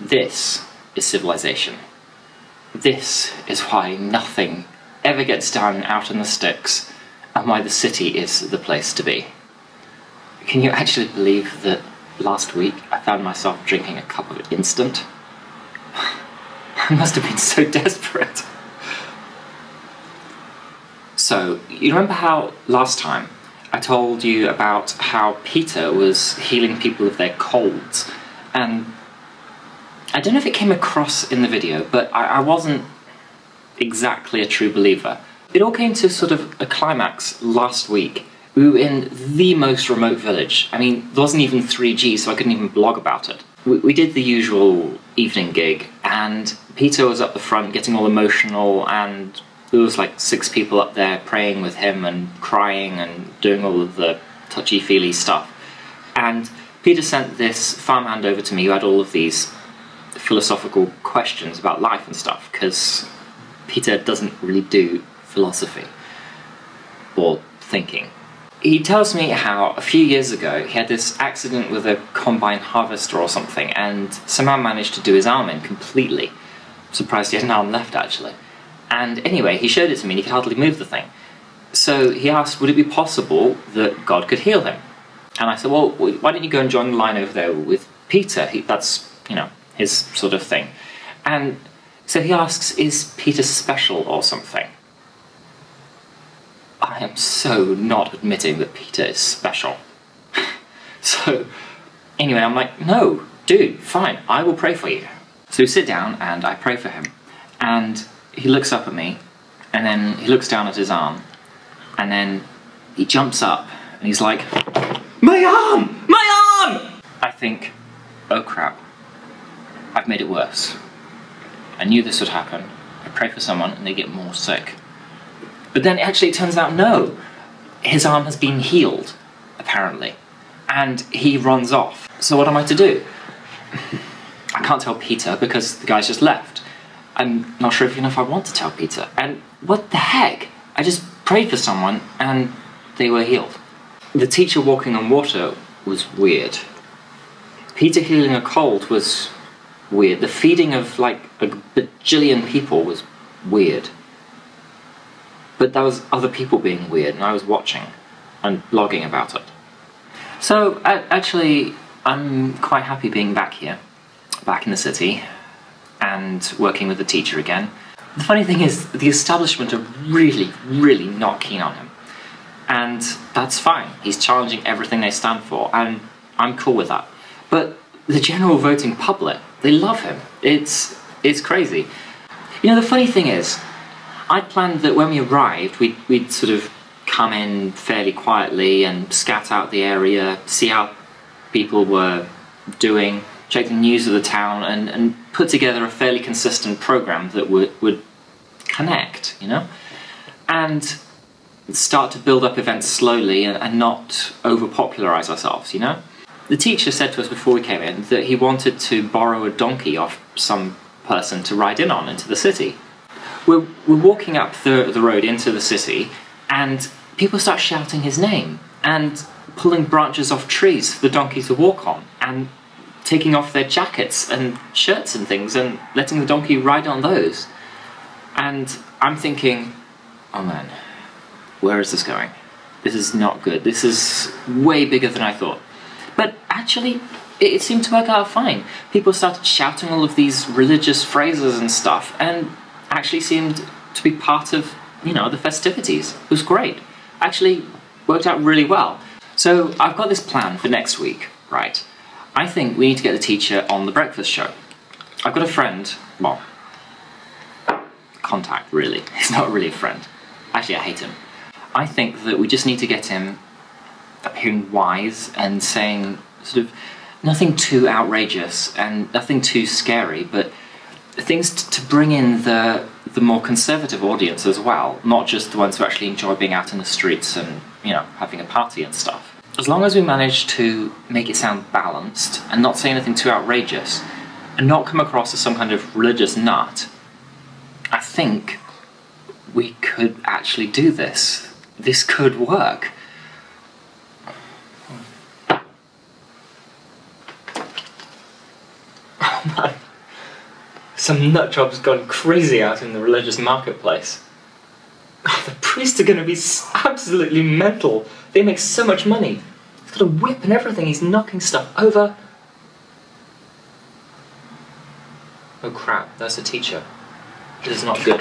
This is civilization. This is why nothing ever gets done out in the sticks, and why the city is the place to be. Can you actually believe that last week I found myself drinking a cup of instant? I must have been so desperate. So, you remember how last time I told you about how Peter was healing people of their colds, and I don't know if it came across in the video, but I wasn't exactly a true believer. It all came to sort of a climax last week. We were in the most remote village. I mean, there wasn't even 3G, so I couldn't even blog about it. We did the usual evening gig, and Peter was up the front getting all emotional, and there was like 6 people up there praying with him and crying and doing all of the touchy-feely stuff. And Peter sent this farmhand over to me who had all of these philosophical questions about life and stuff, because Peter doesn't really do philosophy or thinking. He tells me how a few years ago he had this accident with a combine harvester or something, and somehow managed to do his arm in completely. I'm surprised he had an arm left, actually. And anyway, he showed it to me and he could hardly move the thing. So he asked, would it be possible that God could heal him? And I said, well, why don't you go and join the line over there with Peter? That's, you know, his sort of thing. And so he asks, is Peter special or something? I am so not admitting that Peter is special. So anyway, I'm like, no, dude, fine, I will pray for you. So we sit down and I pray for him. And he looks up at me, and then he looks down at his arm, and then he jumps up and he's like, my arm! My arm! I think, oh crap, I've made it worse. I knew this would happen. I pray for someone and they get more sick. But then actually it turns out no, his arm has been healed, apparently, and he runs off. So what am I to do? I can't tell Peter because the guy's just left. I'm not sure if I want to tell Peter. And what the heck? I just prayed for someone and they were healed. The teacher walking on water was weird. Peter healing a cold was weird. The feeding of like a bajillion people was weird. But that was other people being weird, and I was watching and blogging about it. So actually, I'm quite happy being back here, back in the city, and working with the teacher again. The funny thing is, the establishment are really, really not keen on him. And that's fine. He's challenging everything they stand for, and I'm cool with that. But the general voting public, they love him. It's crazy. You know, the funny thing is, I'd planned that when we arrived, we'd sort of come in fairly quietly and scat out the area, see how people were doing, check the news of the town, and put together a fairly consistent program that would connect, you know? And start to build up events slowly and not over-popularize ourselves, you know? The teacher said to us before we came in that he wanted to borrow a donkey off some person to ride in on into the city. We're walking up the road into the city, and people start shouting his name and pulling branches off trees for the donkey to walk on, and taking off their jackets and shirts and things and letting the donkey ride on those. And I'm thinking, oh man, where is this going? This is not good. This is way bigger than I thought. But actually, it seemed to work out fine. People started shouting all of these religious phrases and stuff, and actually seemed to be part of, you know, the festivities. It was great. Actually worked out really well. So I've got this plan for next week, right? I think we need to get the teacher on the breakfast show. I've got a friend, well, contact really. He's not really a friend. Actually, I hate him. I think that we just need to get him appearing wise and saying sort of nothing too outrageous and nothing too scary, but things to bring in the more conservative audience as well, not just the ones who actually enjoy being out in the streets and, you know, having a party and stuff. As long as we manage to make it sound balanced and not say anything too outrageous and not come across as some kind of religious nut, I think we could actually do this. This could work. Oh man. Some nutjob's gone crazy out in the religious marketplace. Oh, the priests are going to be absolutely mental. They make so much money. He's got a whip and everything. He's knocking stuff over. Oh crap, that's a teacher. This is not good.